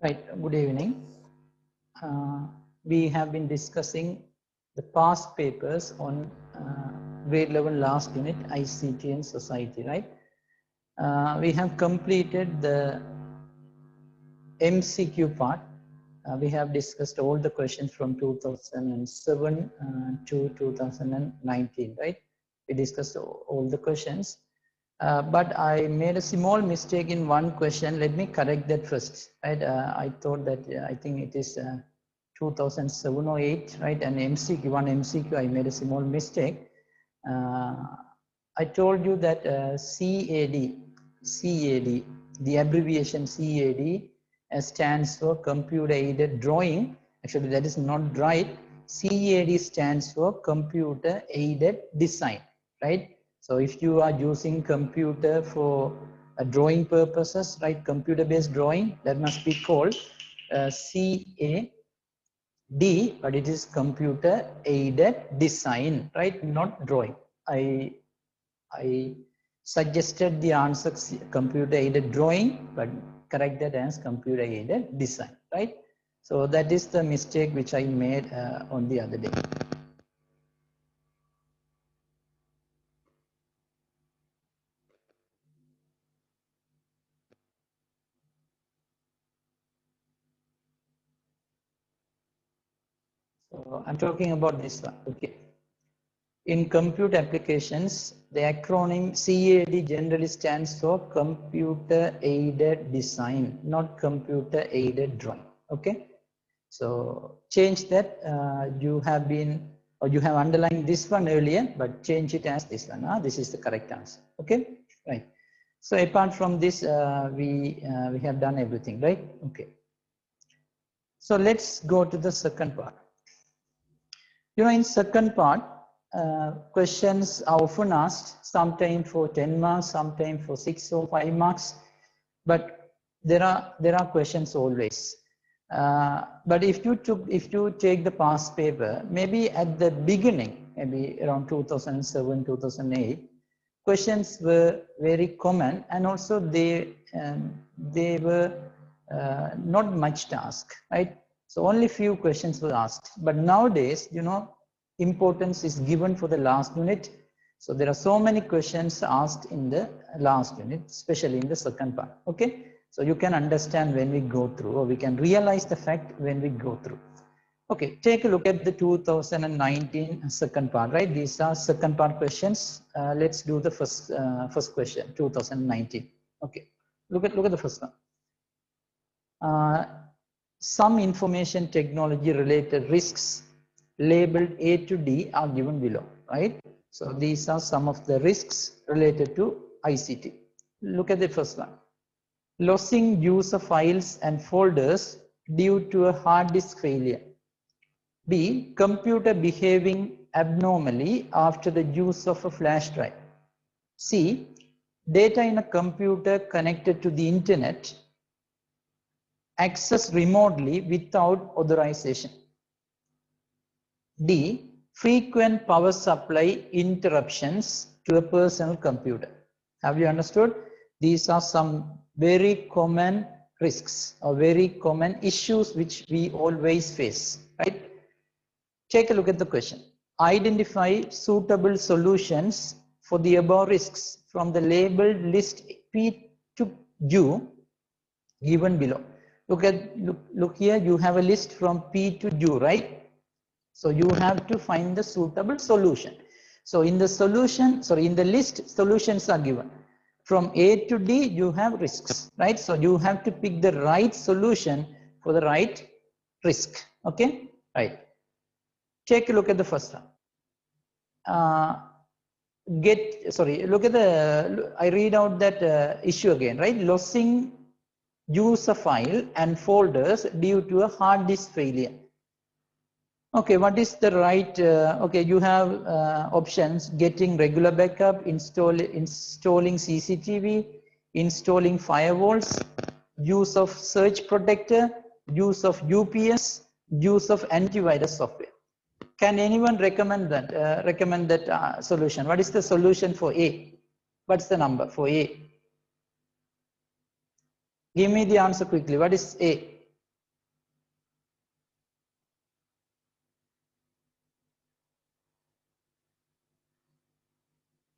Right, good evening. We have been discussing the past papers on grade level last unit, ICT and society, right? We have completed the MCQ part. We have discussed all the questions from 2007 to 2019, right? We discussed all the questions. But I made a small mistake in one question. Let me correct that first, right? I thought that I think it is 2007 or 8, right? And MCQ, one MCQ, I made a small mistake. I told you that CAD, the abbreviation CAD stands for computer aided drawing. Actually, that is not right. CAD stands for computer aided design, right? So if you are using computer for drawing purposes, right, computer-based drawing, that must be called CAD, but it is computer-aided design, right, not drawing. I suggested the answer computer-aided drawing, but corrected as computer-aided design, right? So that is the mistake which I made on the other day. So I'm talking about this one, okay. In computer applications, the acronym CAD generally stands for computer aided design, not computer aided drawing, okay. So change that. You have been, or you have underlined this one earlier, but change it as this one. This is the correct answer, okay, right. So apart from this, we have done everything, right? Okay. So let's go to the second part. You know, in second part, questions are often asked, sometimes for 10 marks, sometimes for 6 or 5 marks, but there are questions always. But if you take the past paper, maybe at the beginning, maybe around 2007, 2008, questions were very common, and also they were not much task, right? So only few questions were asked. But nowadays, you know, importance is given for the last unit. So there are so many questions asked in the last unit, especially in the second part, okay? So you can understand when we go through, or we can realize the fact when we go through. Okay, take a look at the 2019 second part, right? These are second part questions. Let's do the first question, 2019. Okay, look at the first one. Some information technology related risks labeled A to D are given below, right? So these are some of the risks related to ICT. Look at the first one. Losing user files and folders due to a hard disk failure. B. Computer behaving abnormally after the use of a flash drive. C. Data in a computer connected to the internet accessed remotely without authorization. D. Frequent power supply interruptions to a personal computer. Have you understood? These are some very common risks or very common issues which we always face, right? Take a look at the question. Identify suitable solutions for the above risks from the labeled list P to U given below. Look here, you have a list from P to U, right? So you have to find the suitable solution. So in the solution, sorry, in the list, solutions are given. From A to D, you have risks, right? So you have to pick the right solution for the right risk, okay? Right. Take a look at the first one. Look at the, I read out that issue again, right? Losing user file and folders due to a hard disk failure. Okay, what is the right, okay, you have options: getting regular backup, installing CCTV, installing firewalls, use of surge protector, use of UPS, use of antivirus software. Can anyone recommend that solution? What is the solution for A? What's the number for A? Give me the answer quickly. What is A?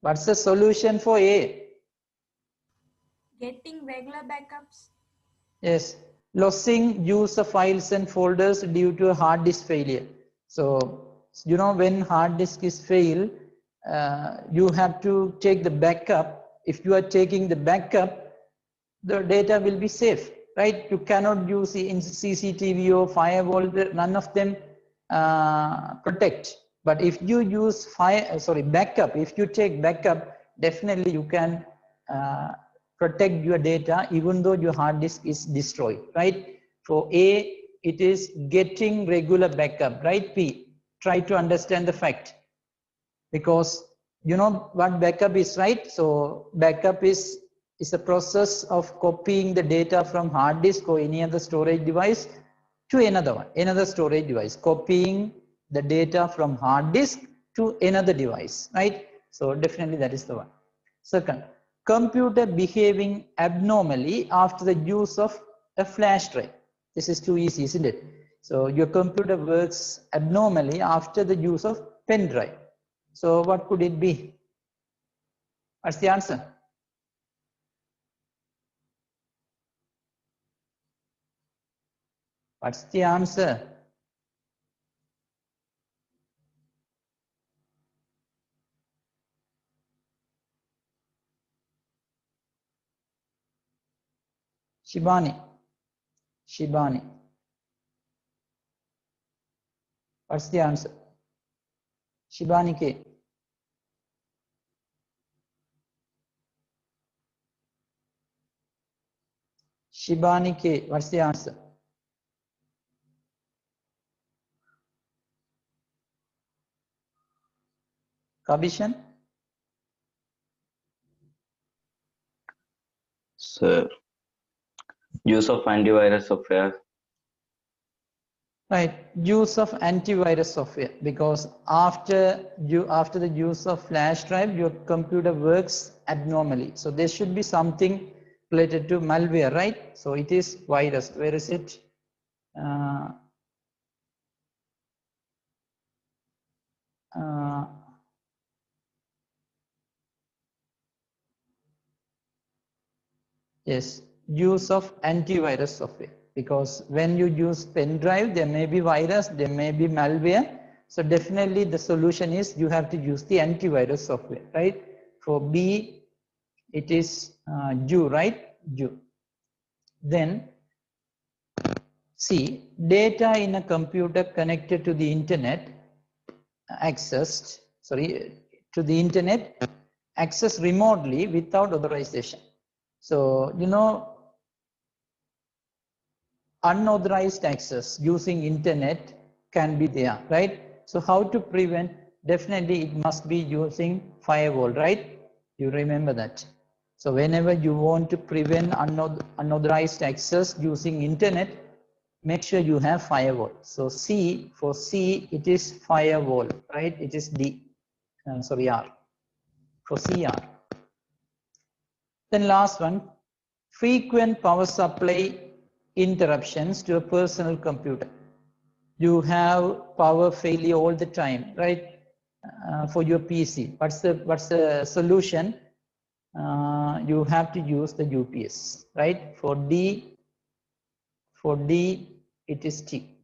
What's the solution for A? Getting regular backups. Yes, losing use of files and folders due to a hard disk failure. So, you know, when hard disk is fail, you have to take the backup. If you are taking the backup, the data will be safe, right? You cannot use in CCTV or firewall, none of them protect. But if you use backup, if you take backup, definitely you can protect your data even though your hard disk is destroyed, right? For A, it is getting regular backup, right? P, try to understand the fact, because you know what backup is, right? So backup is a process of copying the data from hard disk or any other storage device to another storage device, copying the data from hard disk to another device, right? So definitely that is the one. Second, computer behaving abnormally after the use of a flash drive. This is too easy, isn't it? So your computer works abnormally after the use of pen drive. So what could it be? What's the answer? What's the answer? Shibani. Shibani. What's the answer? Shibani K. Shibani K. What's the answer? Kabishan? Sir, use of antivirus software. Right, use of antivirus software, because after the use of flash drive, your computer works abnormally. So there should be something related to malware, right? So it is virus. Where is it? Yes, use of antivirus software, because when you use pen drive, there may be virus, there may be malware. So definitely the solution is you have to use the antivirus software, right? For B, it is Ju, right? Ju. Then C, data in a computer connected to the internet accessed remotely without authorization. So you know, unauthorized access using internet can be there, right? So how to prevent? Definitely it must be using firewall, right? You remember that. So whenever you want to prevent unauthorized access using internet, make sure you have firewall. So C, for C it is firewall, right? It is D, R, for CR. Then last one, frequent power supply interruptions to a personal computer. You have power failure all the time, right? For your PC. What's the solution? You have to use the UPS, right? For D, it is T.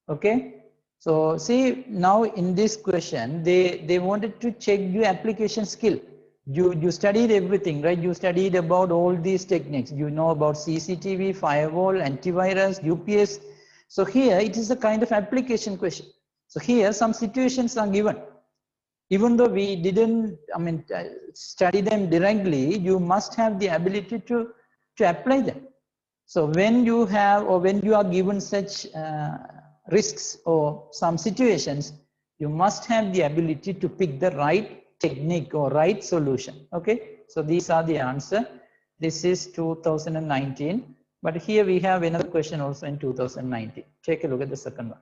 Okay. So see, now in this question, they wanted to check your application skill. You studied everything, right? You studied about all these techniques. You know about CCTV, firewall, antivirus, UPS. So here it is a kind of application question. So here some situations are given. Even though we didn't, study them directly, you must have the ability to apply them. So when you have, or when you are given such risks or some situations, you must have the ability to pick the right technique or right solution. Okay, so these are the answer. This is 2019, but here we have another question also in 2019. Take a look at the second one.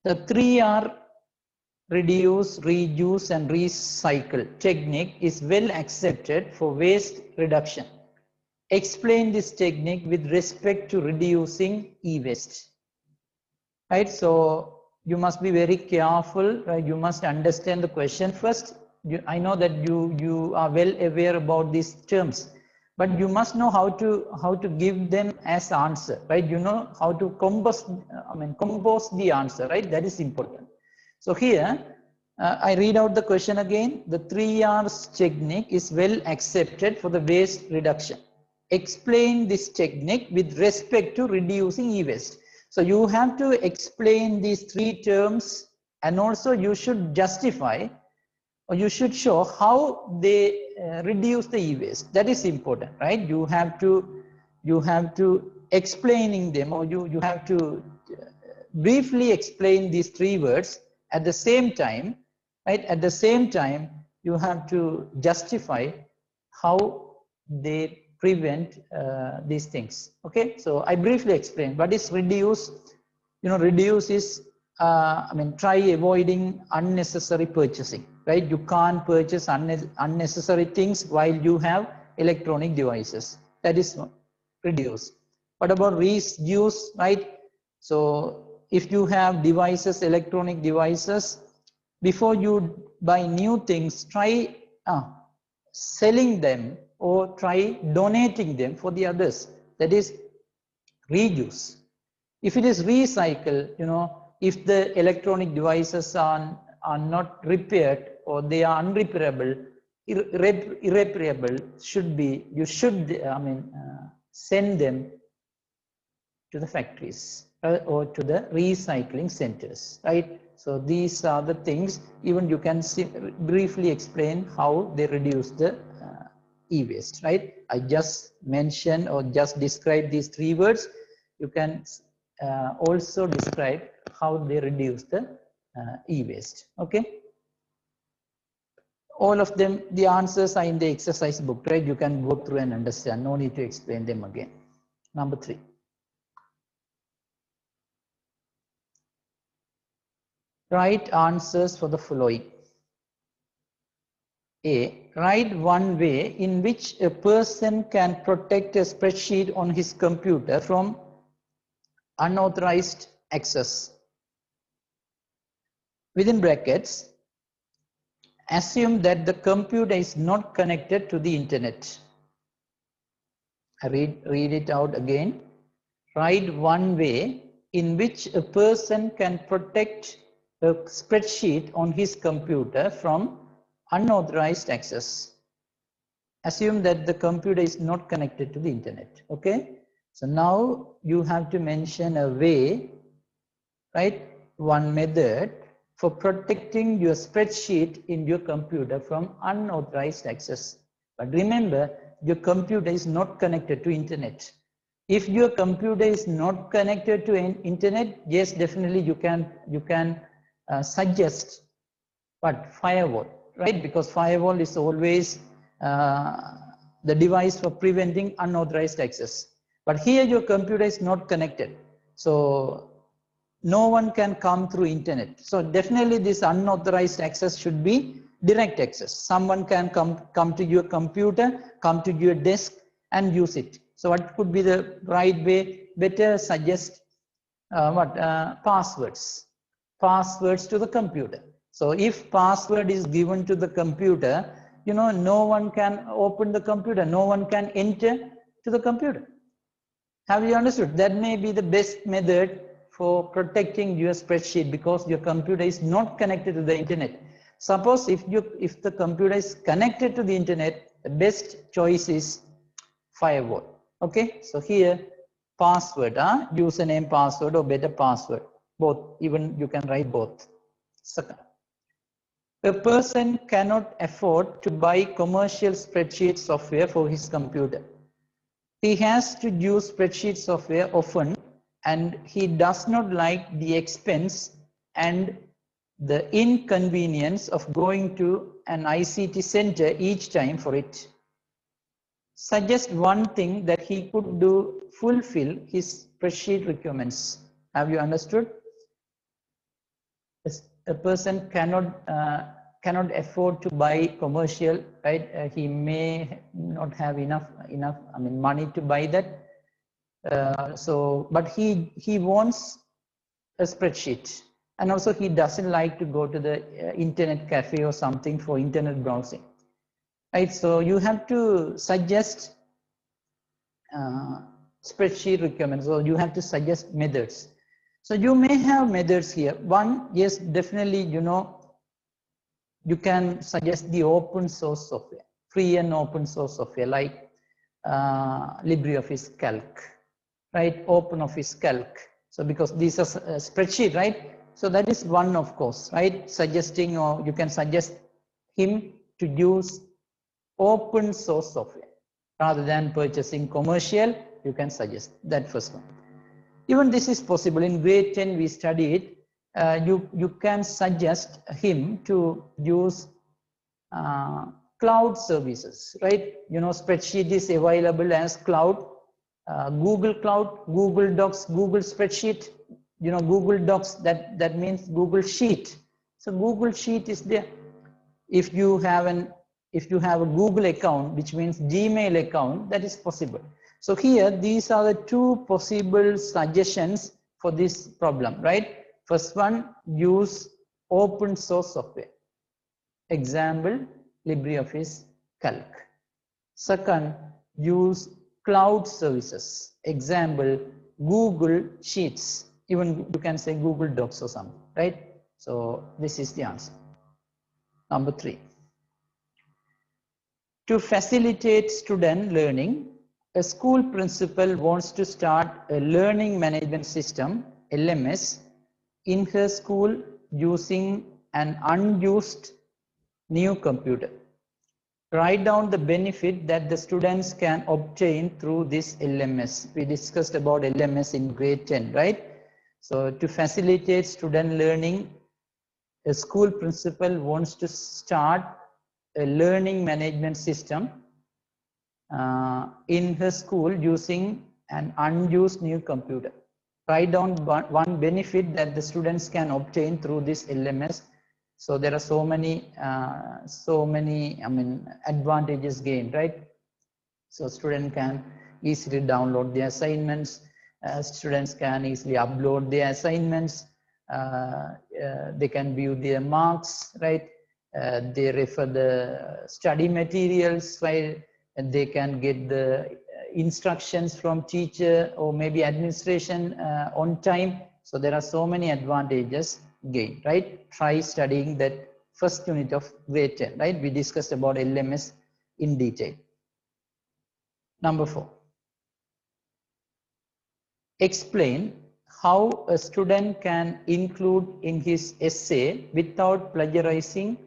The 3R, reduce, reuse and recycle technique is well accepted for waste reduction. Explain this technique with respect to reducing e-waste. Right, so you must be very careful, right? You must understand the question first. I know that you are well aware about these terms, but you must know how to give them as answer, right? You know how to compose the answer, right? That is important. So here I read out the question again. The 3 R's technique is well accepted for the waste reduction. Explain this technique with respect to reducing e-waste. So you have to explain these 3 terms, and also you should justify, or you should show how they reduce the e-waste. That is important, right? You have to explaining them, or you have to briefly explain these 3 words at the same time, right? At the same time, you have to justify how they prevent these things. Okay, so I briefly explained what is reduce. Reduce is try avoiding unnecessary purchasing, right? You can't purchase unnecessary things while you have electronic devices. That is reduce. What about reduce, right? So if you have devices, electronic devices, before you buy new things, try selling them or try donating them for the others. That is reuse. If it is recycle, if the electronic devices are not repaired, or they are unrepairable, irreparable, you should send them to the factories or to the recycling centers, right? So these are the things. Even you can briefly explain how they reduce the e-waste, right? I just mentioned or just described these 3 words. You can also describe how they reduce the e-waste. Okay, all of them, the answers are in the exercise book, right? You can go through and understand. No need to explain them again. Number 3. Write answers for the following. A. Write one way in which a person can protect a spreadsheet on his computer from unauthorized access. Within brackets, assume that the computer is not connected to the internet. I read it out again. Write one way in which a person can protect a spreadsheet on his computer from unauthorized access. Assume that the computer is not connected to the internet. Okay, so now you have to mention a way, right? One method for protecting your spreadsheet in your computer from unauthorized access. But remember, your computer is not connected to internet. If your computer is not connected to internet, yes, definitely you can suggest what firewall, right? Because firewall is always the device for preventing unauthorized access. But here your computer is not connected, so no one can come through internet. So definitely this unauthorized access should be direct access. Someone can come to your computer, come to your desk and use it. So what could be the right way? Better suggest passwords to the computer. So if password is given to the computer, no one can open the computer, no one can enter to the computer. Have you understood? That may be the best method for protecting your spreadsheet, because your computer is not connected to the internet. Suppose if the computer is connected to the internet, the best choice is firewall. Okay, so here password, username, password, or better password, both. Even you can write both. Second, a person cannot afford to buy commercial spreadsheet software for his computer. He has to use spreadsheet software often, and he does not like the expense and the inconvenience of going to an ICT center each time for it. Suggest one thing that he could do fulfill his spreadsheet requirements. Have you understood? A person cannot afford to buy commercial, right? He may not have enough money to buy that. But he wants a spreadsheet, And also he doesn't like to go to the internet cafe or something for internet browsing, right? So you have to suggest spreadsheet requirements, or you have to suggest methods. So you may have methods here. One, yes, definitely, you can suggest the open source software, free and open source software like LibreOffice Calc, right? OpenOffice Calc. So because these are spreadsheet, right? So that is one, of course, right? Suggesting, or you can suggest him to use open source software rather than purchasing commercial. You can suggest that first one. Even this is possible. In grade 10 we study it. You can suggest him to use cloud services, right? Spreadsheet is available as cloud, Google Cloud, Google Docs, Google Spreadsheet, Google Docs, that means Google Sheet. So Google Sheet is there. If you have a Google account, which means Gmail account, that is possible. So here, these are the two possible suggestions for this problem, right? First one, use open source software. Example, LibreOffice Calc. Second, use cloud services. Example, Google Sheets. Even you can say Google Docs or something, right? So this is the answer. Number 3. To facilitate student learning, a school principal wants to start a learning management system, LMS, in her school using an unused new computer. Write down the benefit that the students can obtain through this LMS. We discussed about LMS in grade 10, right? So to facilitate student learning, a school principal wants to start a learning management system in her school using an unused new computer. Write down one benefit that the students can obtain through this LMS. So there are so many advantages gained, right? So student can easily download the assignments. Students can easily upload the assignments. They can view their marks, right? They refer the study materials, right? And they can get the instructions from teacher or maybe administration on time. So there are so many advantages gained, right? Try studying that first unit of grade 10, right? We discussed about LMS in detail. Number 4. Explain how a student can include in his essay without plagiarizing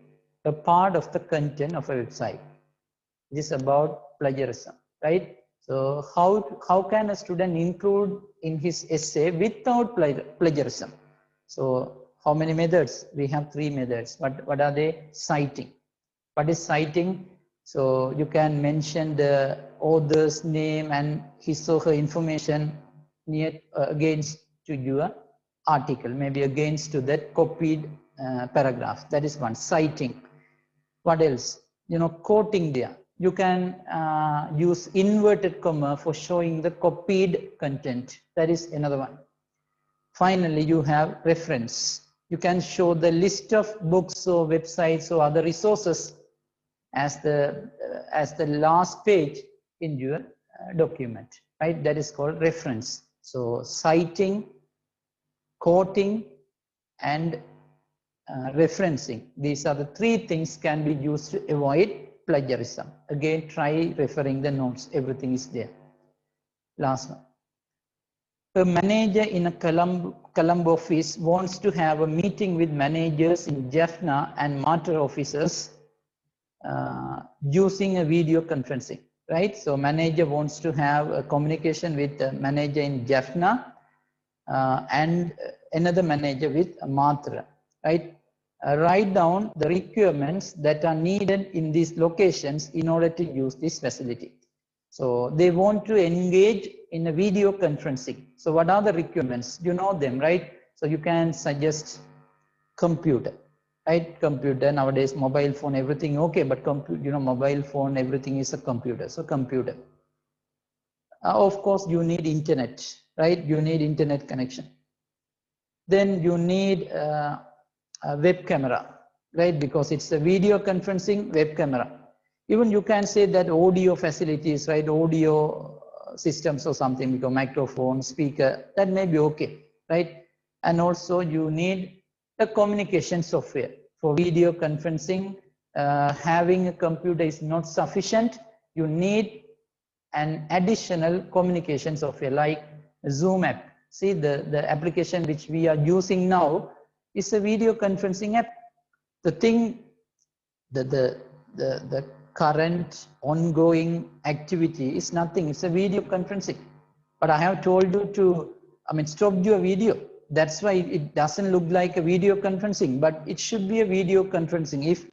a part of the content of a website. This is about plagiarism, right? So how can a student include in his essay without plagiarism? So how many methods? We have 3 methods. What are they? Citing. What is citing? So you can mention the author's name and his or her information near against to your article, maybe against to that copied paragraph. That is one. Citing. What else? Quoting there. You can use inverted comma for showing the copied content. That is another one. Finally, you have reference. You can show the list of books or websites or other resources as the last page in your document, right? That is called reference. So citing, quoting, and referencing. These are the 3 things can be used to avoid plagiarism. Again, try referring the notes. Everything is there. Last one. A manager in a Colombo office wants to have a meeting with managers in Jaffna and Martyr offices using a video conferencing, right? So manager wants to have a communication with the manager in Jaffna and another manager with Matra, right? Write down the requirements that are needed in these locations in order to use this facility. So they want to engage in a video conferencing. So what are the requirements? You know them, right? So you can suggest computer, right? Computer nowadays, mobile phone, everything okay, but mobile phone, everything is a computer. So computer. Of course, you need internet, right? You need internet connection. Then you need a web camera, right? Because it's a video conferencing web camera. Even you can say that audio facilities, right? Audio systems or something, because microphone, speaker, that may be okay, right? And also you need a communication software for video conferencing. Having a computer is not sufficient. You need an additional communication software like Zoom app. See, the application which we are using now is a video conferencing app. The thing, the current ongoing activity is nothing. It's a video conferencing. But I have told you to, stop your video. That's why it doesn't look like a video conferencing, but it should be a video conferencing. If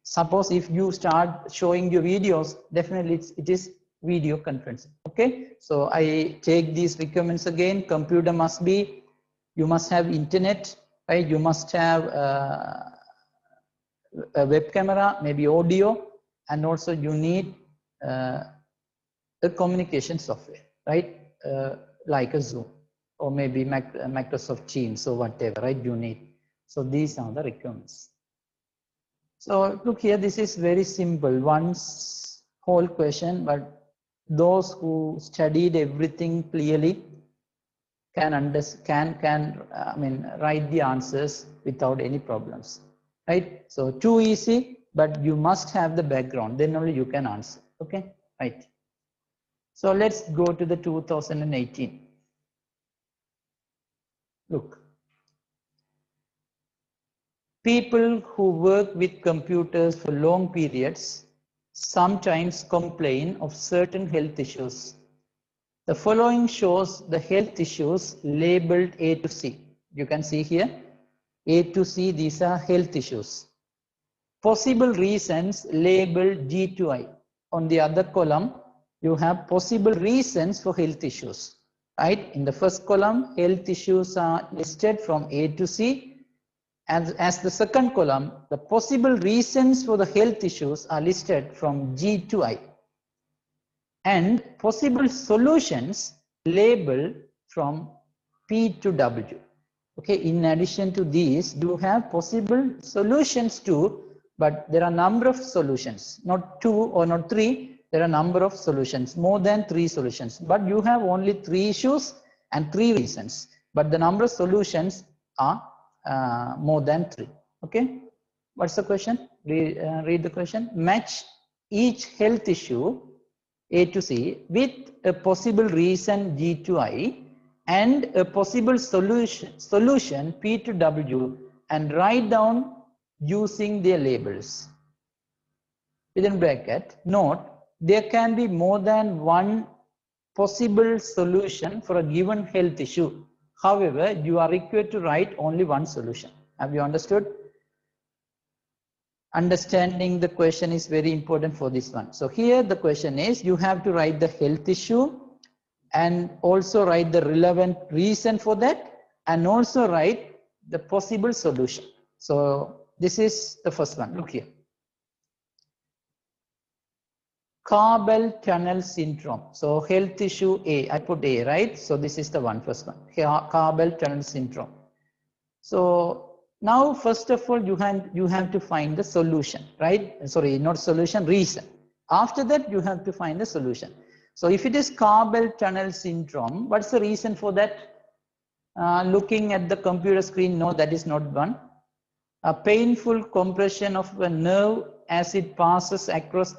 suppose if you start showing your videos, definitely it is video conferencing. Okay, so I take these requirements again. Computer must be, you must have internet, right? You must have a web camera, maybe audio, and also you need a communication software, right? Like a Zoom or maybe Microsoft Teams or whatever, right? You need. So these are the requirements. So look here, this is very simple. Once whole question, but those who studied everything clearly can write the answers without any problems, right? So too easy, but you must have the background, then only you can answer. Okay, right? So let's go to the 2018. Look, people who work with computers for long periods sometimes complain of certain health issues. The following shows the health issues labeled A to C. You can see here, A to C, these are health issues. Possible reasons labeled G to I. On the other column, you have possible reasons for health issues, right? In the first column, health issues are listed from A to C. As the second column, the possible reasons for the health issues are listed from G to I. And possible solutions labeled from P to W. Okay, in addition to these, you have possible solutions too, but there are a number of solutions, not 2 or not 3, there are a number of solutions, more than 3 solutions, but you have only 3 issues and 3 reasons, but the number of solutions are more than 3. Okay, what's the question? Read the question. Match each health issue A to C with a possible reason G to I and a possible solution P to W, and write down using their labels. Within bracket, note, there can be more than one possible solution for a given health issue. However, you are required to write only one solution. Have you understood? Understanding the question is very important for this one. So here the question is, you have to write the health issue and also write the relevant reason for that, and also write the possible solution. So this is the first one. Look here. Carpal tunnel syndrome. So health issue A, I put A, right? So this is the first one, carpal tunnel syndrome. So now, first of all, you have to find the solution, right? Sorry, not solution, reason. After that, you have to find the solution. So if it is carpal tunnel syndrome, what's the reason for that? Looking at the computer screen, no, that is not one. A painful compression of a nerve as it passes across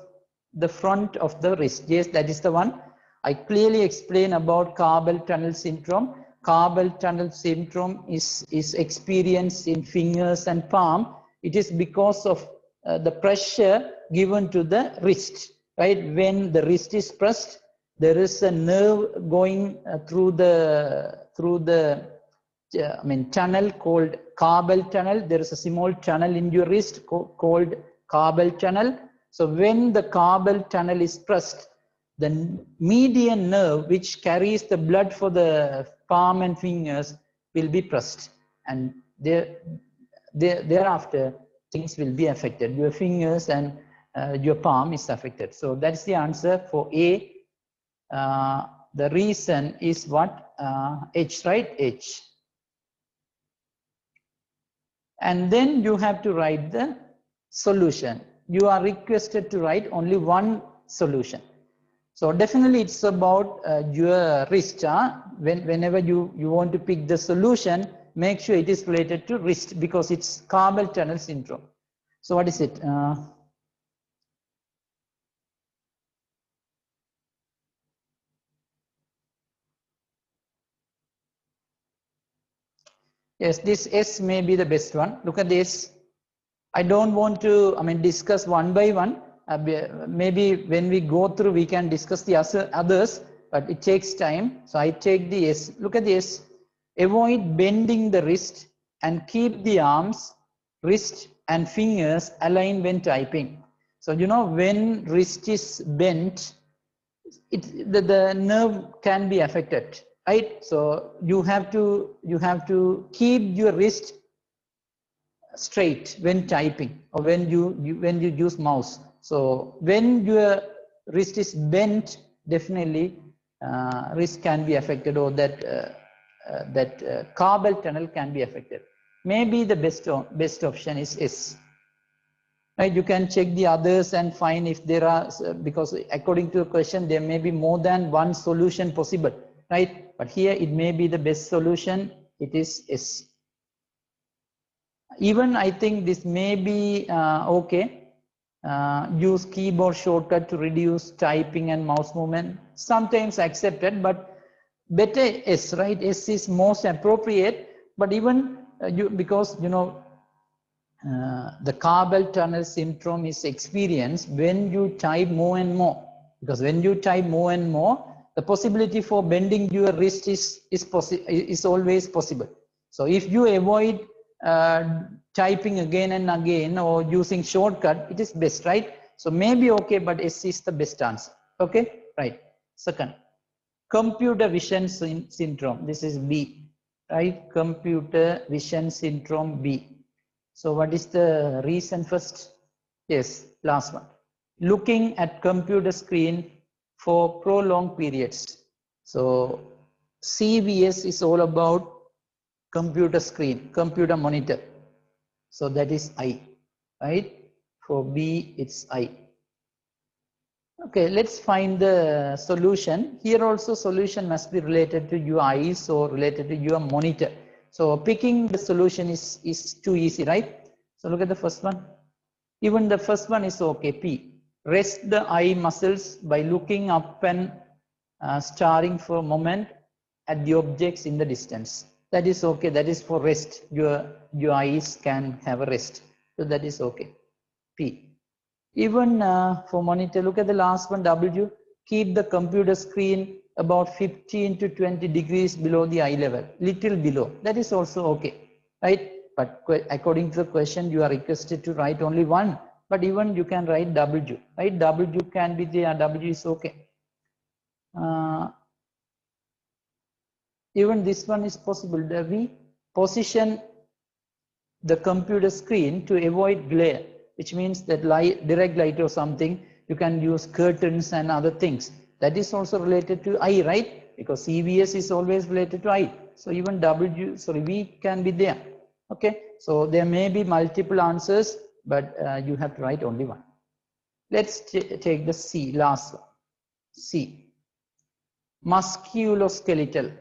the front of the wrist. Yes, that is the one. I clearly explain about carpal tunnel syndrome. Carpal tunnel syndrome is experienced in fingers and palm. It is because of the pressure given to the wrist, right? When the wrist is pressed, there is a nerve going through the tunnel called carpal tunnel. There is a small tunnel in your wrist called carpal tunnel. So when the carpal tunnel is pressed, the median nerve which carries the blood for the palm and fingers will be pressed, and thereafter things will be affected. Your fingers and your palm is affected. So that's the answer for A. The reason is what? H, right? H. and then you have to write the solution. You are requested to write only one solution. So definitely it's about your wrist. Whenever you want to pick the solution, make sure it is related to wrist because it's carpal tunnel syndrome. So what is it? Yes, this S may be the best one. Look at this. I don't want to, discuss one by one. Maybe when we go through, we can discuss the others, but it takes time. So I take the S. Look at this. Avoid bending the wrist and keep the arms, wrist and fingers aligned when typing. So, when wrist is bent, the nerve can be affected, right? So you have to keep your wrist straight when typing or when you use mouse. So when your wrist is bent, definitely wrist can be affected, or that carpal tunnel can be affected. Maybe the best option is S. Right, you can check the others and find if there are, because according to the question there may be more than one solution possible, right? But here it may be the best solution. It is S. Even I think this may be okay. Use keyboard shortcut to reduce typing and mouse movement. Sometimes accepted, but better S, right? S is most appropriate. But even because the carpal tunnel syndrome is experienced when you type more and more. Because when you type more and more, the possibility for bending your wrist is always possible. So if you avoid typing again and again or using shortcut, it is best, right? So maybe okay, but S is the best answer. Okay, right. Second, computer vision syndrome. This is B, right? Computer vision syndrome B. So what is the reason first? Yes, last one. Looking at computer screen for prolonged periods. So CVS is all about computer screen, computer monitor. So that is I, right? For B, it's I. Okay, let's find the solution. Here also solution must be related to your eyes or related to your monitor. So picking the solution is too easy, right? So look at the first one. Even the first one is okay, P. Rest the eye muscles by looking up and staring for a moment at the objects in the distance. That is okay, that is for rest. Your eyes can have a rest. So that is okay, P. Even for monitor, look at the last one, W. Keep the computer screen about 15 to 20 degrees below the eye level, little below. That is also okay, right? But according to the question, you are requested to write only one. But even you can write W, right? W can be there, W is okay. Even this one is possible. We position the computer screen to avoid glare, which means that direct light or something, you can use curtains and other things. That is also related to eye, right? Because CVS is always related to eye. So even V can be there. Okay, so there may be multiple answers, but you have to write only one. Let's take the C, last one. C, musculoskeletal.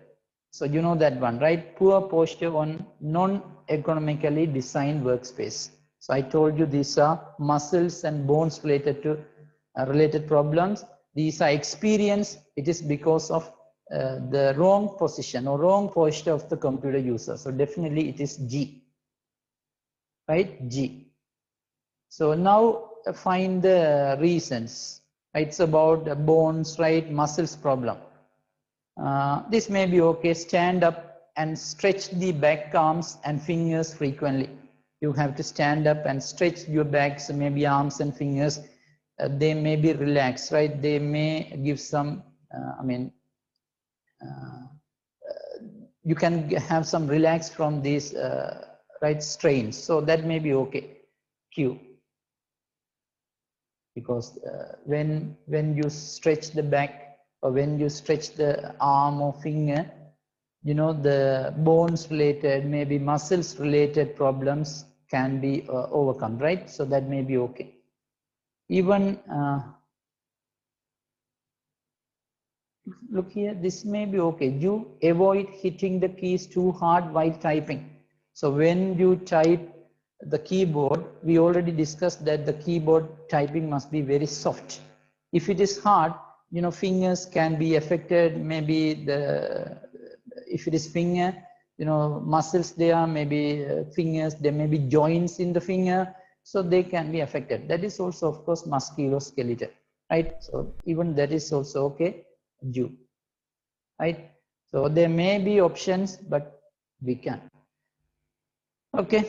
So you know that one, right? Poor posture on non-ergonomically designed workspace. So I told you these are muscles and bones related to related problems. These are experienced. It is because of the wrong position or wrong posture of the computer user. So definitely it is G, right? G. So now find the reasons. It's about bones, right? Muscles problem. This may be okay. Stand up and stretch the back arms and fingers frequently. You have to stand up and stretch your backs, so maybe arms and fingers. They may be relaxed, right? They may give some, you can have some relax from these, right, strains. So that may be okay. Q. Because when you stretch the back or when you stretch the arm or finger, the bones related, maybe muscles related problems can be overcome, right? So that may be okay. Even look here, this may be okay. You avoid hitting the keys too hard while typing. So when you type the keyboard, we already discussed that the keyboard typing must be very soft. If it is hard, you know, fingers can be affected. Maybe if it is finger, you know, muscles there, maybe fingers, there may be joints in the finger, so they can be affected. That is also, of course, musculoskeletal, right? So even that is also okay. Due, right? So there may be options, but we can. Okay.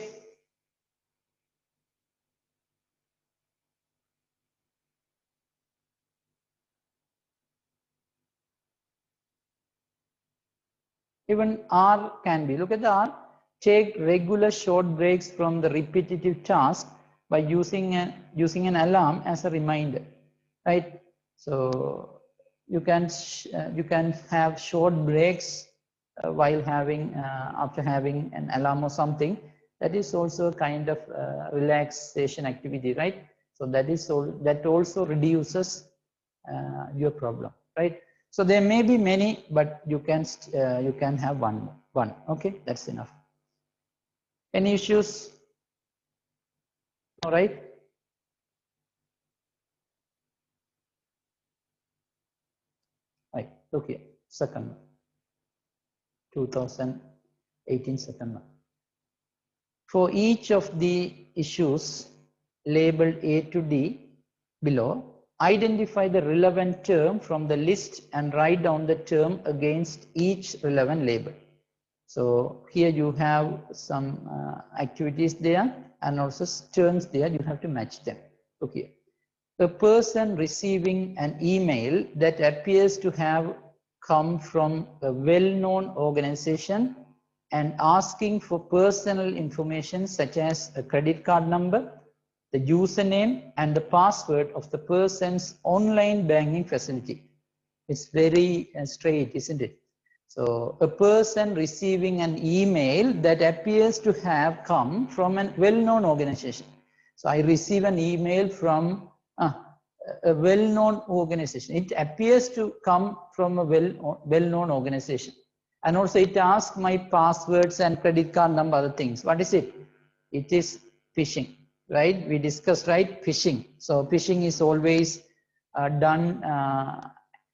Even R can be. Look at the R. Take regular short breaks from the repetitive task by using an alarm as a reminder, right? So you can have short breaks while having after having an alarm or something. That is also a kind of relaxation activity, right? So that also reduces your problem, right? So there may be many, but you can have one. Okay, that's enough. Any issues? All right. Right. Okay. Second one. 2018 second one. For each of the issues labeled A to D below, identify the relevant term from the list and write down the term against each relevant label. So here you have some activities there and also terms there. You have to match them. Okay. A person receiving an email that appears to have come from a well-known organization and asking for personal information such as a credit card number, the username and the password of the person's online banking facility. It's very straight, isn't it? So a person receiving an email that appears to have come from a well-known organization. So I receive an email from a well-known organization. It appears to come from a well-known organization. And also it asks my passwords and credit card number, other things. What is it? It is phishing, right? We discussed, right? Phishing. So phishing is always done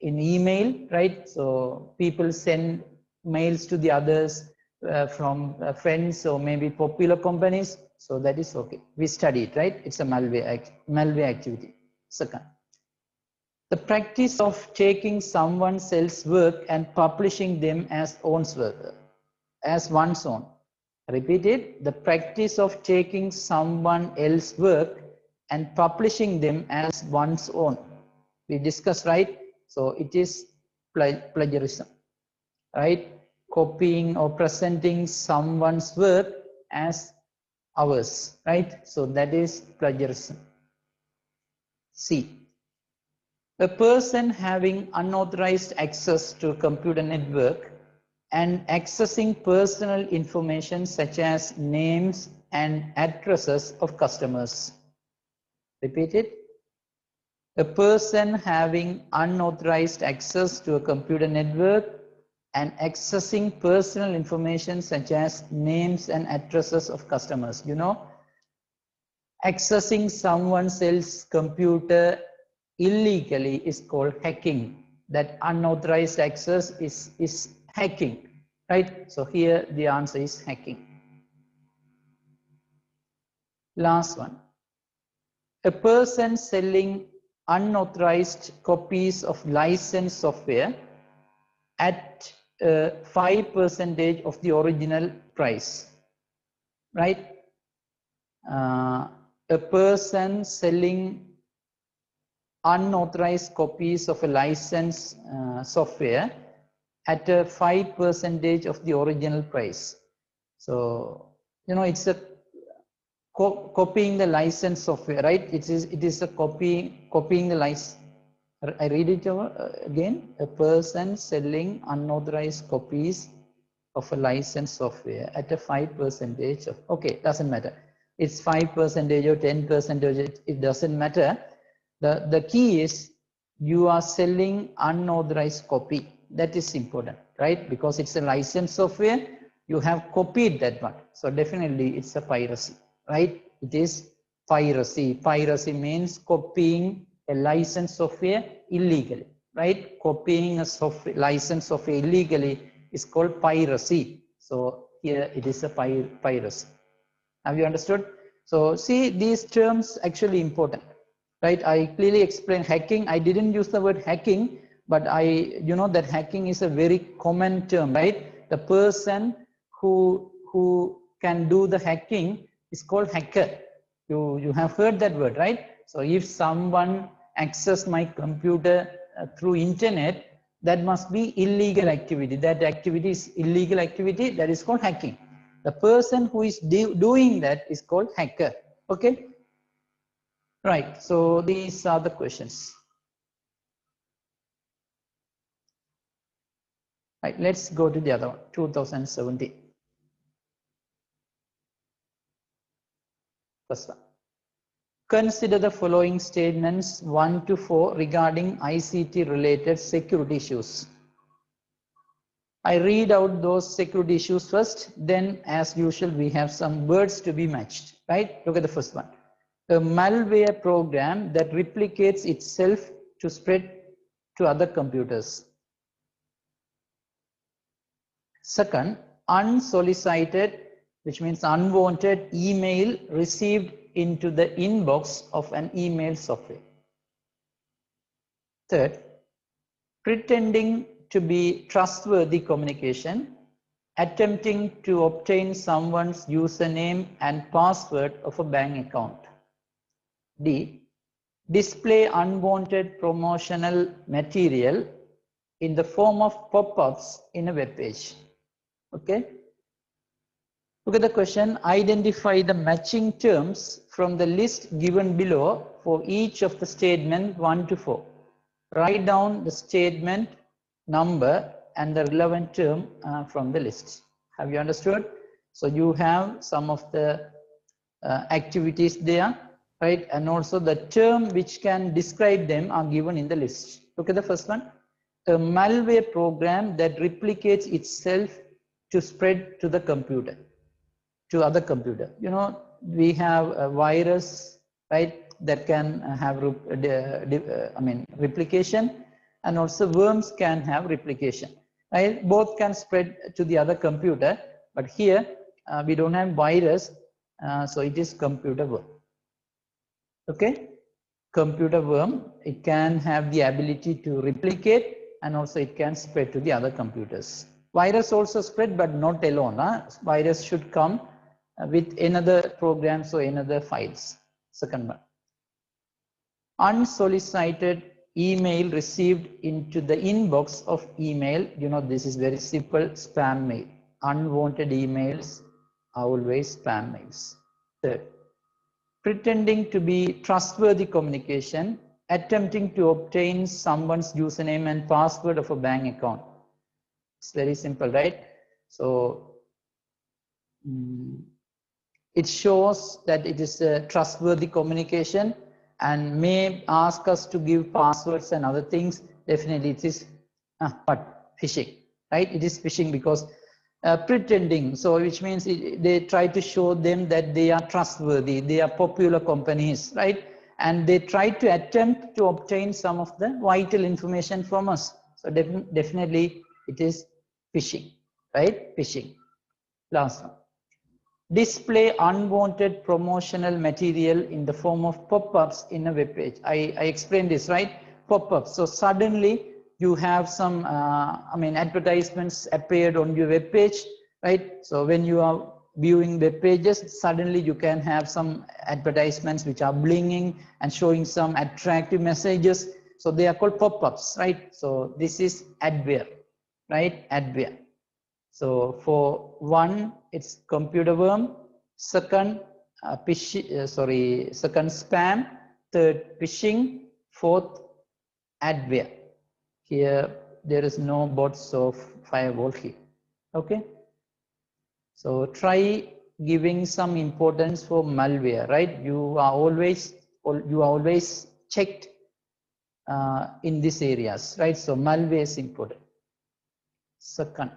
in email, right? So people send mails to the others from friends or maybe popular companies. So that is okay. We studied, right? It's a malware activity. Second, the practice of taking someone else's work and publishing them as one's own. Repeat it. The practice of taking someone else's work and publishing them as one's own. We discussed, right? So it is plagiarism, right? Copying or presenting someone's work as ours, right? So that is plagiarism. C. A person having unauthorized access to a computer network and accessing personal information such as names and addresses of customers. Repeat it. A person having unauthorized access to a computer network and accessing personal information such as names and addresses of customers. You know, accessing someone else's computer illegally is called hacking. That unauthorized access is hacking, right? So here the answer is hacking. Last one. A person selling unauthorized copies of licensed software at 5% of the original price, right? A person selling unauthorized copies of a licensed software at a 5% of the original price. So, you know, it's a copying the licensed software, right? It is a copying the license. I read it over again. A person selling unauthorized copies of a licensed software at a 5% of, okay, doesn't matter. it's 5% or 10%, it doesn't matter. The key is you are selling unauthorized copy. That is important, right? Because it's a licensed software, you have copied that one. So definitely it's a piracy, right? It is piracy. Piracy means copying a licensed software illegally, right? Copying a licensed software illegally is called piracy. So here it is a piracy. Have you understood? So see, these terms actually important, right? I clearly explained hacking. I didn't use the word hacking, but you know that hacking is a very common term, right? The person who can do the hacking is called hacker. You have heard that word, right? So if someone access my computer through internet, that must be illegal activity. That activity is illegal activity. That is called hacking. The person who is doing that is called hacker. Okay. Right. So these are the questions. Right. Let's go to the other one. 2017. First one. Consider the following statements 1 to 4 regarding ICT related security issues. I read out those security issues first, then as usual we have some words to be matched, right? Look at the first one. A malware program that replicates itself to spread to other computers. Second, unsolicited, which means unwanted email received into the inbox of an email software. Third, pretending to be trustworthy communication, attempting to obtain someone's username and password of a bank account. D, display unwanted promotional material in the form of pop-ups in a web page. Okay. Look at the question. Identify the matching terms from the list given below for each of the statement 1 to 4. Write down the statement number and the relevant term from the list. Have you understood? So you have some of the activities there, right? And also the term which can describe them are given in the list. Look at the first one. A malware program that replicates itself to spread to the computer, to other computer. You know, we have a virus, right, that can have replication, and also worms can have replication, right? Both can spread to the other computer, but here we don't have virus, so it is computer worm. Okay, computer worm, it can have the ability to replicate, and also it can spread to the other computers. Virus also spread, but not alone. Virus should come with another programs or another files. Second one. Unsolicited email received into the inbox of email. You know, this is very simple, spam mail. Unwanted emails are always spam mails. Third, pretending to be trustworthy communication, attempting to obtain someone's username and password of a bank account. It's very simple, right? So it shows that it is a trustworthy communication and may ask us to give passwords and other things. Definitely it is phishing, right? It is phishing because pretending, so which means they try to show them that they are trustworthy, they are popular companies, right? And they try to attempt to obtain some of the vital information from us. So definitely it is phishing, right? Phishing. Last one. Display unwanted promotional material in the form of pop-ups in a web page. I explained this, right? Pop-ups. So suddenly you have some, advertisements appeared on your web page, right? So when you are viewing web pages, suddenly you can have some advertisements which are blinking and showing some attractive messages. So they are called pop-ups, right? So this is adware, right? Adware. So for one, it's computer worm. Second, second spam. Third, phishing. Fourth, adware. Here there is no bots of firewall here. Okay. So try giving some importance for malware, right? You are always checked in these areas, right? So malware is important. Second,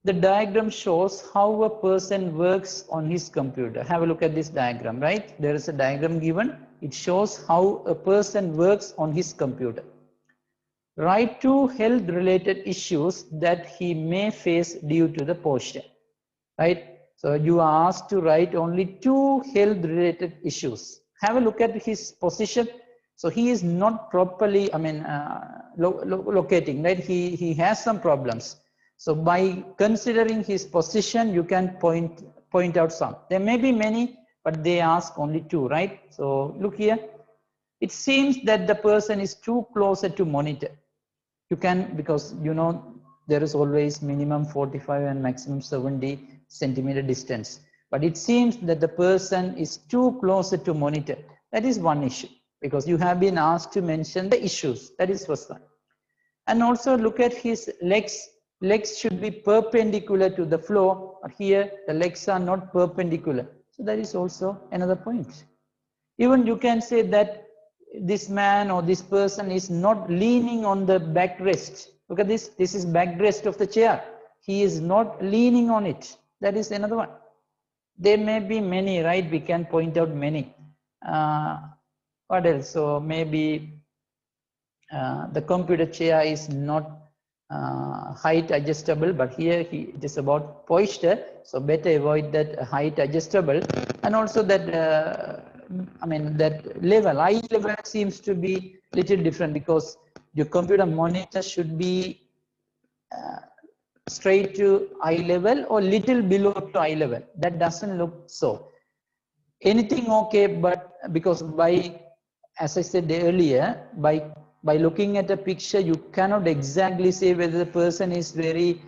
the diagram shows how a person works on his computer. Have a look at this diagram, right? There is a diagram given. It shows how a person works on his computer. Write 2 health related issues that he may face due to the posture, right? So you are asked to write only 2 health related issues. Have a look at his position. So he is not properly, locating, right? He has some problems. So by considering his position, you can point out some. There may be many, but they ask only 2, right? So look here. It seems that the person is too closer to monitor. You can, because you know there is always minimum 45 and maximum 70 centimeter distance, but it seems that the person is too closer to monitor. That is one issue, because you have been asked to mention the issues. That is first one. And also look at his legs. Legs should be perpendicular to the floor. Here the legs are not perpendicular, so that is also another point. Even you can say that this man or this person is not leaning on the backrest. Look at this. This is backrest of the chair. He is not leaning on it. That is another one. There may be many, right? We can point out many. What else? So maybe the computer chair is not height adjustable, but here it is about posture. So better avoid that height adjustable, and also that that level, eye level seems to be little different, because your computer monitor should be straight to eye level or little below to eye level. That doesn't look so. Anything okay, but because as I said earlier, by looking at a picture, you cannot exactly say whether the person is very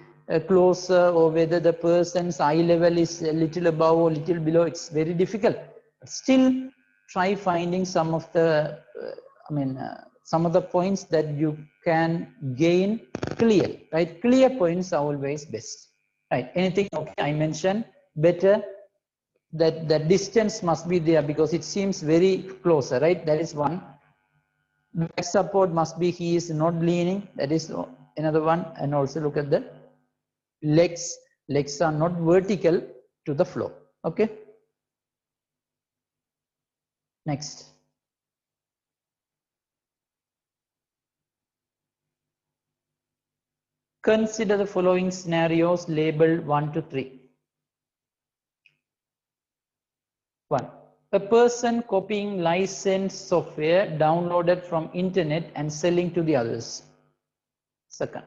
closer or whether the person's eye level is a little above or little below. It's very difficult. But still, try finding some of the, some of the points that you can gain clear, right? Clear points are always best, right? Anything okay, I mentioned, better that the distance must be there, because it seems very closer, right? That is one. Back support must be he is not leaning. That is another one. And also look at the legs. Legs are not vertical to the floor. Okay. Next. Consider the following scenarios labeled 1 to 3. 1. A person copying licensed software downloaded from internet and selling to the others. Second,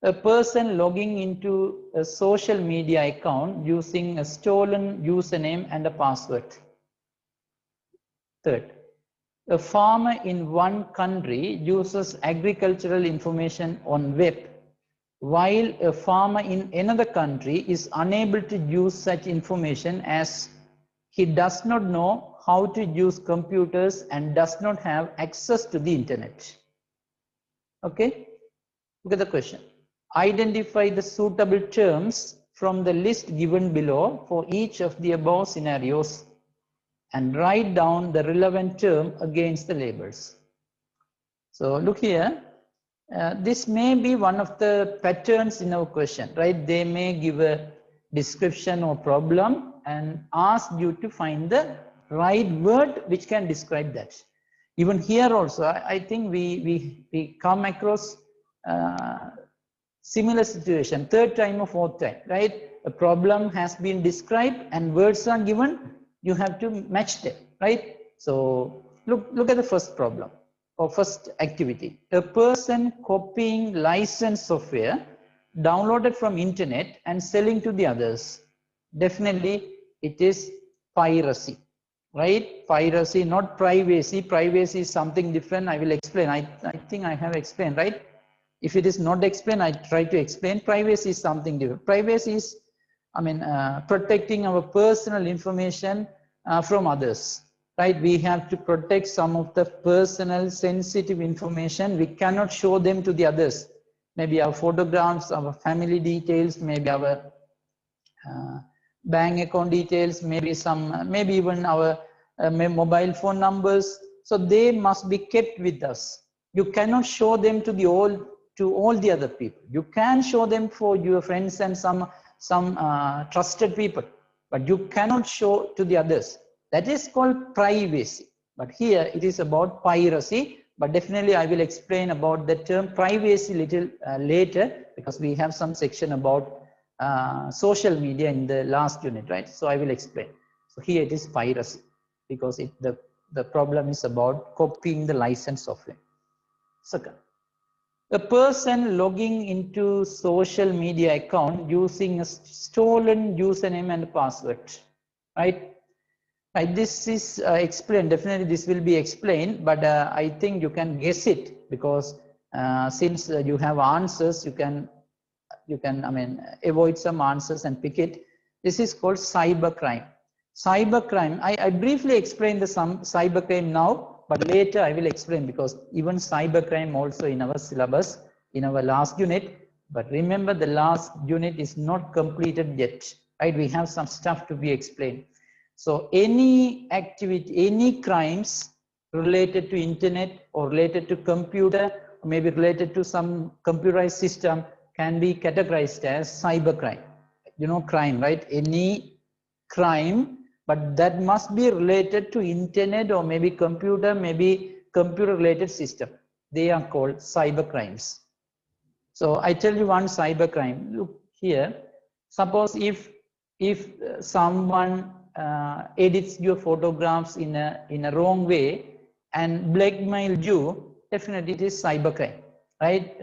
a person logging into a social media account using a stolen username and a password. Third, a farmer in one country uses agricultural information on web, while a farmer in another country is unable to use such information as he does not know how to use computers and does not have access to the internet. Okay, look at the question. Identify the suitable terms from the list given below for each of the above scenarios and write down the relevant term against the labels. So look here, this may be one of the patterns in our question, right? They may give a description or problem and ask you to find the right word which can describe that. Even here also, I think we come across similar situation, third time or fourth time, right? A problem has been described and words are given, you have to match them, right? So look at the first problem or first activity. A person copying licensed software downloaded from internet and selling to the others. Definitely it is piracy, right? Piracy, not privacy. Privacy is something different. I will explain. I think I have explained, right? If it is not explained, I try to explain. Privacy is something different. Privacy is, protecting our personal information from others, right? We have to protect some of the personal sensitive information. We cannot show them to the others. maybe our photographs, our family details, maybe our bank account details, maybe some, maybe even our mobile phone numbers. So they must be kept with us. You cannot show them to all the other people. You can show them for your friends and some trusted people, but you cannot show to the others. That is called privacy. But here it is about piracy. But definitely I will explain about the term privacy little later, because we have some section about social media in the last unit, right? So I will explain. So here it is piracy, because the problem is about copying the license software. Second, a person logging into social media account using a stolen username and password, right? Right, this is explained. Definitely this will be explained, but I think you can guess it, because since you have answers, you can avoid some answers and pick it. This is called cybercrime. Cybercrime, I briefly explained the cybercrime now, but later I will explain, because even cybercrime also in our syllabus in our last unit. But remember, the last unit is not completed yet, right? We have some stuff to be explained. So any activity, any crimes related to internet or related to computer, or maybe related to some computerized system, can be categorized as cybercrime. You know, crime, right? Any crime, but that must be related to internet or maybe computer related system. They are called cybercrimes. So I tell you one cybercrime. Look here. Suppose if someone edits your photographs in a wrong way and blackmailed you, definitely it is cybercrime, right?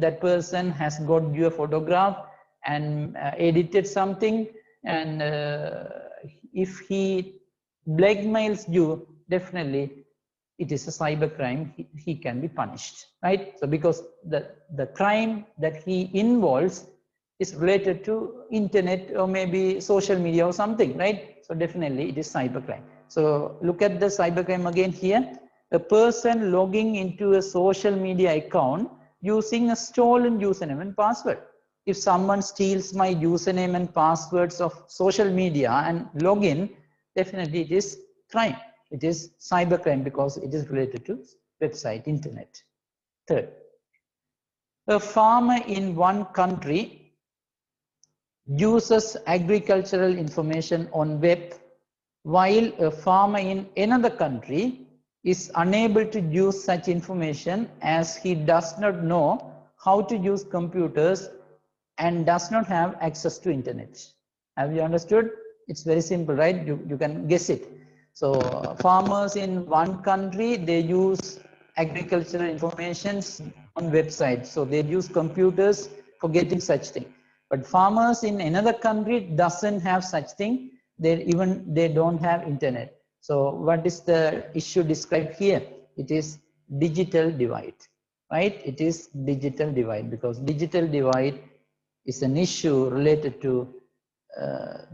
That person has got your photograph and edited something, and if he blackmails you, definitely it is a cybercrime. He can be punished, right? So because the crime that he involves is related to internet or maybe social media or something, right? So definitely it is cybercrime. So look at the cybercrime again here. A person logging into a social media account using a stolen username and password. If someone steals my username and passwords of social media and log in, definitely it is crime. It is cybercrime, because it is related to website, internet. Third, a farmer in one country uses agricultural information on web, while a farmer in another country is unable to use such information as he does not know how to use computers and does not have access to internet. Have you understood? It's very simple, right? You can guess it. So farmers in one country, they use agricultural informations on websites. So they use computers for getting such thing. But farmers in another country doesn't have such thing. They don't have internet. So what is the issue described here? It is digital divide, right? It is digital divide, because digital divide is an issue related to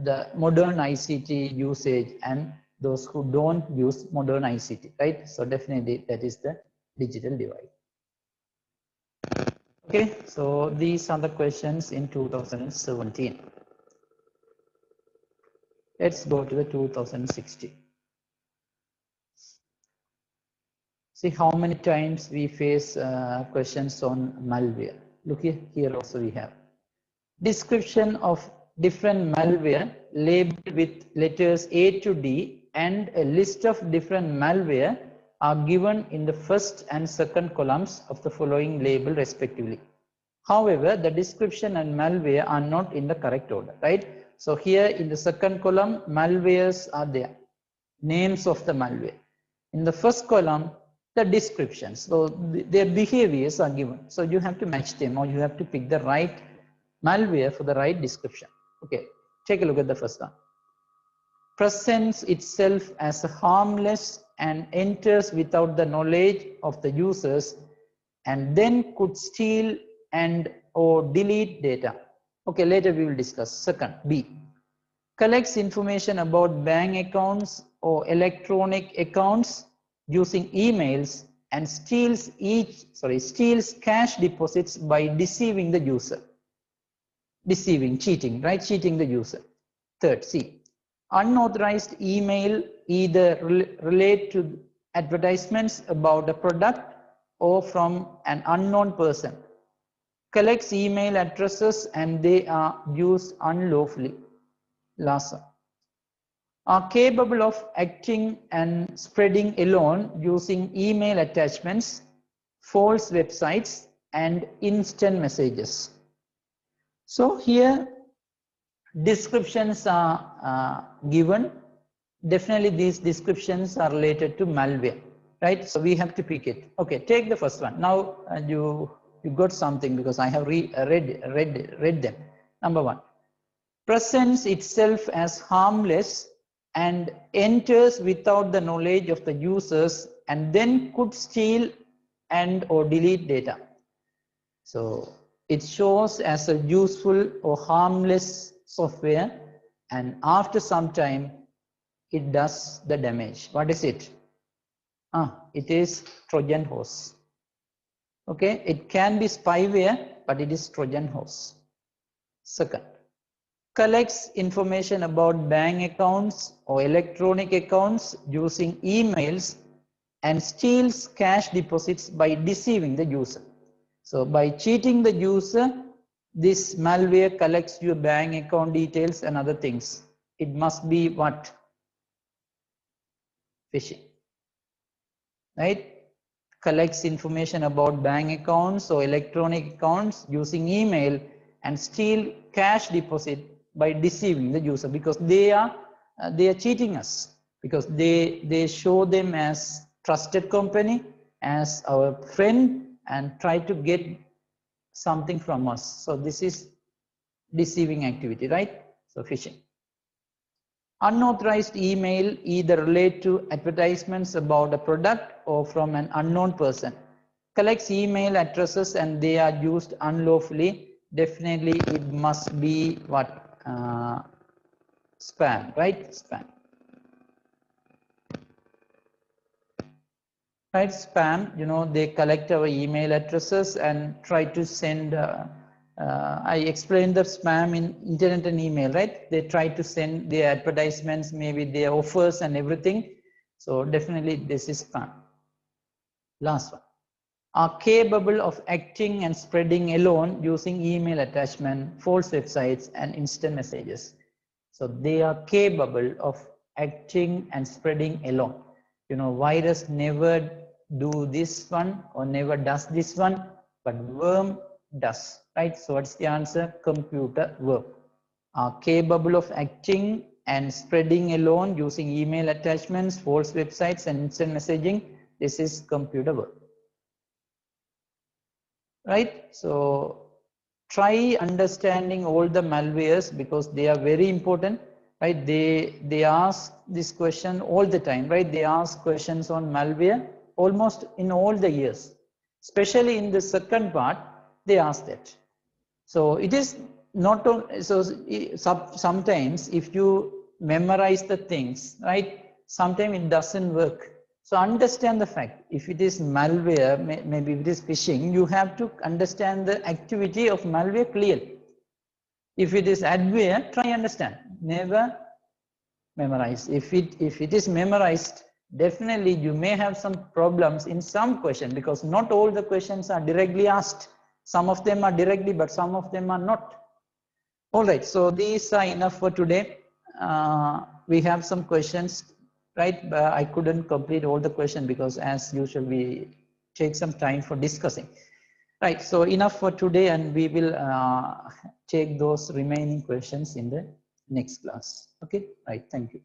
the modern ICT usage and those who don't use modern ICT, right? So definitely that is the digital divide. Okay, so these are the questions in 2017. Let's go to the 2016. See how many times we face questions on malware. Look here also we have description of different malware labeled with letters A to D, and a list of different malware are given in the first and second columns of the following label respectively. However, the description and malware are not in the correct order, right? So here in the second column, malwares are there, names of the malware. In the first column, the descriptions, so their behaviors are given. So you have to match them, or you have to pick the right malware for the right description. Okay, take a look at the first one. Presents itself as harmless and enters without the knowledge of the users, and then could steal and or delete data. Okay, later we will discuss. Second, B, collects information about bank accounts or electronic accounts using emails and steals cash deposits by deceiving the user. Deceiving, cheating, right? Cheating the user. Third, C. Unauthorized email either relate to advertisements about a product or from an unknown person. Collects email addresses and they are used unlawfully. Last one. Are capable of acting and spreading alone using email attachments, false websites, and instant messages. So here descriptions are given. Definitely these descriptions are related to malware, right? So we have to pick it. Okay, take the first one. Now you got something because I have read them. Number one, presents itself as harmless and enters without the knowledge of the users and then could steal and or delete data. So it shows as a useful or harmless software, and after some time it does the damage. What is it? It is Trojan horse. Okay, it can be spyware, but it is Trojan horse. Second, collects information about bank accounts or electronic accounts using emails and steals cash deposits by deceiving the user. So by cheating the user, this malware collects your bank account details and other things. It must be what? Phishing, right? Collects information about bank accounts or electronic accounts using email and steal cash deposit by deceiving the user, because they are cheating us, because they show them as trusted company, as our friend, and try to get something from us. So this is deceiving activity, right? So phishing. Unauthorized email either relate to advertisements about a product or from an unknown person. Collects email addresses and they are used unlawfully. Definitely it must be what? Spam, right? Spam. Right, spam, you know, they collect our email addresses and try to send, I explained the spam in internet and email, right? They try to send their advertisements, maybe their offers and everything. So definitely this is spam. Last one. Are capable of acting and spreading alone using email attachment, false websites, and instant messages. So they are capable of acting and spreading alone. You know, virus never do this one or never does this one, but worm does, right? So what's the answer? Computer worm. Are capable of acting and spreading alone using email attachments, false websites, and instant messaging. This is computer worm. Right? So try understanding all the malwares because they are very important, right? They ask this question all the time, right? They ask questions on malware almost in all the years, especially in the second part they ask that. So it is not only, so sometimes if you memorize the things, right, sometimes it doesn't work. So understand the fact, if it is malware, maybe if it is phishing, you have to understand the activity of malware clearly. If it is adware, try understand, never memorize. If it is memorized, definitely you may have some problems in some question, because not all the questions are directly asked. Some of them are directly, but some of them are not. All right, so these are enough for today. We have some questions, right? But I couldn't complete all the questions because as usual, we take some time for discussing. Right, so enough for today, and we will take those remaining questions in the next class. Okay, right, thank you.